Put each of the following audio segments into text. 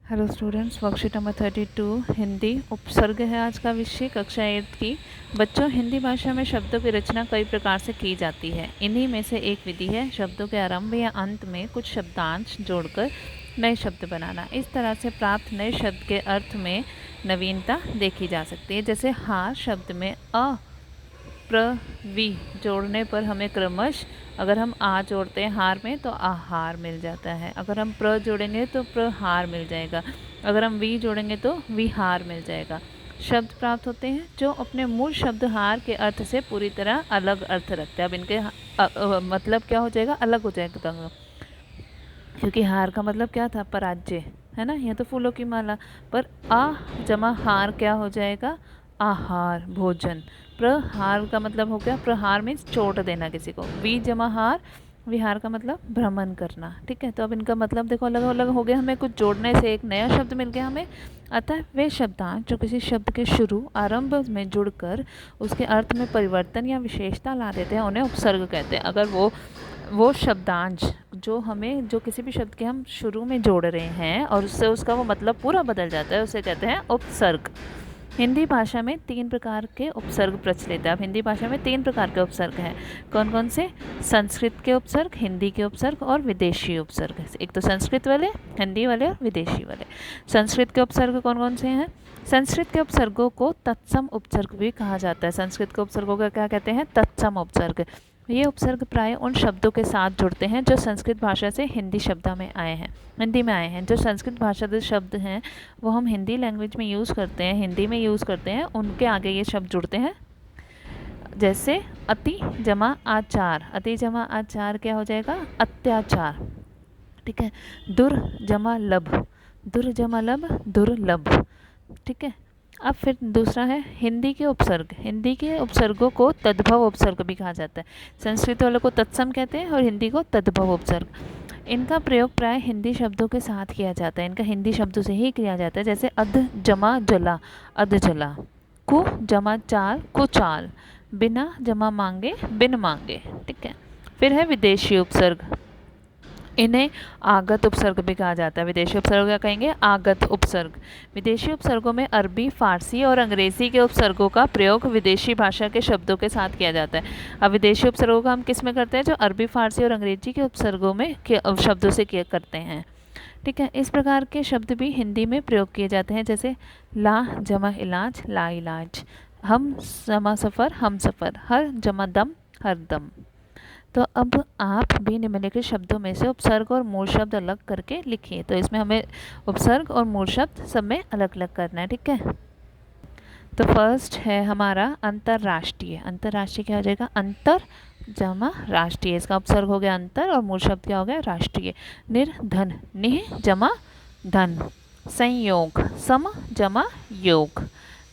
Hello students, worksheet number 32 Hindi उपसर्ग है आज का विषय। कक्षा 8 की बच्चों, हिंदी भाषा में शब्दों की रचना कई प्रकार से की जाती है। इन्हीं में से एक विधि है शब्दों के आरंभ या अंत में कुछ शब्दांश जोड़कर नए शब्द बनाना। इस तरह से प्राप्त नए शब्द के अर्थ में नवीनता देखी जा सकती है। जैसे हार शब्द में अ प्र वी जोड़ने पर हमें क्रमश, अगर हम आ जोड़ते हैं हार में तो आहार मिल जाता है। अगर हम प्र जोड़ेंगे तो प्रहार मिल जाएगा। अगर हम वी जोड़ेंगे तो विहार मिल जाएगा। शब्द प्राप्त होते हैं जो अपने मूल शब्द हार के अर्थ से पूरी तरह अलग अर्थ रखते हैं। अब इनके मतलब क्या हो जाएगा, अलग हो जाएगा, क्योंकि हार का मतलब क्या था, पराजय, है ना। यह तो फूलों की माला। पर आ जमा हार क्या हो जाएगा, आहार, भोजन। प्रहार का मतलब हो गया, प्रहार मीन्स चोट देना किसी को। वी जमा हार, विहार का मतलब भ्रमण करना। ठीक है, तो अब इनका मतलब देखो अलग अलग हो गया। हमें कुछ जोड़ने से एक नया शब्द मिल गया हमें। अतः वे शब्दांश जो किसी शब्द के शुरू आरंभ में जुड़कर उसके अर्थ में परिवर्तन या विशेषता ला देते हैं उन्हें उपसर्ग कहते हैं। अगर वो शब्दांश जो किसी भी शब्द के हम शुरू में जोड़ रहे हैं और उससे उसका वो मतलब पूरा बदल जाता है, उसे कहते हैं उपसर्ग। हिंदी भाषा में 3 प्रकार के उपसर्ग प्रचलित है। अब हिंदी भाषा में 3 प्रकार के उपसर्ग हैं। कौन कौन से? संस्कृत के उपसर्ग, हिंदी के उपसर्ग और विदेशी उपसर्ग। एक तो संस्कृत वाले, हिंदी वाले और विदेशी वाले। संस्कृत के उपसर्ग कौन कौन से हैं? संस्कृत के उपसर्गों को तत्सम उपसर्ग भी कहा जाता है। संस्कृत के उपसर्गों का क्या कहते हैं? तत्सम उपसर्ग। ये उपसर्ग प्राय उन शब्दों के साथ जुड़ते हैं जो संस्कृत भाषा से हिंदी में आए हैं। जो संस्कृत भाषा के शब्द हैं वो हम हिंदी लैंग्वेज में यूज़ करते हैं, हिंदी में यूज़ करते हैं, उनके आगे ये शब्द जुड़ते हैं। जैसे अति जमा आचार, अति जमा आचार क्या हो जाएगा? अत्याचार। ठीक है। दुर जमा लब, दुर जमा लब, दुर्लभ। ठीक है। अब फिर दूसरा है हिंदी के उपसर्ग। हिंदी के उपसर्गों को तद्भव उपसर्ग भी कहा जाता है। संस्कृत वालों को तत्सम कहते हैं और हिंदी को तद्भव उपसर्ग। इनका प्रयोग प्राय हिंदी शब्दों के साथ किया जाता है। इनका हिंदी शब्दों से ही किया जाता है। जैसे अध जमा जला, अध जला। कु जमा चाल, कुचाल। बिना जमा मांगे, बिन मांगे। ठीक है। फिर है विदेशी उपसर्ग। इन्हें आगत उपसर्ग भी कहा जाता है। विदेशी उपसर्ग क्या कहेंगे? आगत उपसर्ग। विदेशी उपसर्गों में अरबी, फारसी और अंग्रेजी के उपसर्गों का प्रयोग विदेशी भाषा के शब्दों के साथ किया जाता है। अब विदेशी उपसर्गों का हम किस में करते हैं? जो अरबी, फारसी और अंग्रेजी के उपसर्गों में शब्दों से किया करते हैं। ठीक है। इस प्रकार के शब्द भी हिंदी में प्रयोग किए जाते हैं। जैसे ला जमा इलाज, ला इलाज। हम जमा सफ़र, हम सफ़र। हर जमा दम, हर दम। तो अब आप भी निम्नलिखित शब्दों में से उपसर्ग और मूल शब्द अलग करके लिखिए। तो इसमें हमें उपसर्ग और मूल शब्द सब में अलग अलग करना है। ठीक है। तो फर्स्ट है हमारा अंतर्राष्ट्रीय। अंतर्राष्ट्रीय क्या हो जाएगा? अंतर जमा राष्ट्रीय। इसका उपसर्ग हो गया अंतर और मूल शब्द क्या हो गया? राष्ट्रीय। निर्धन, निह जमा धन। संयोग, सम जमा योग।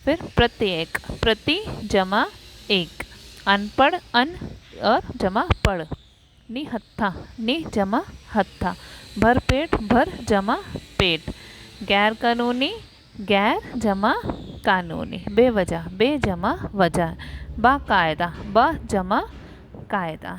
फिर प्रत्येक, प्रति जमा एक। अनपढ़, अन और जमा पढ़। निहत्था, नि जमा हत्था। भरपेट, भर जमा पेट। गैर कानूनी, गैर जमा कानूनी। बेवजह, बे जमा वजह। बाकायदा, ब जमा कायदा।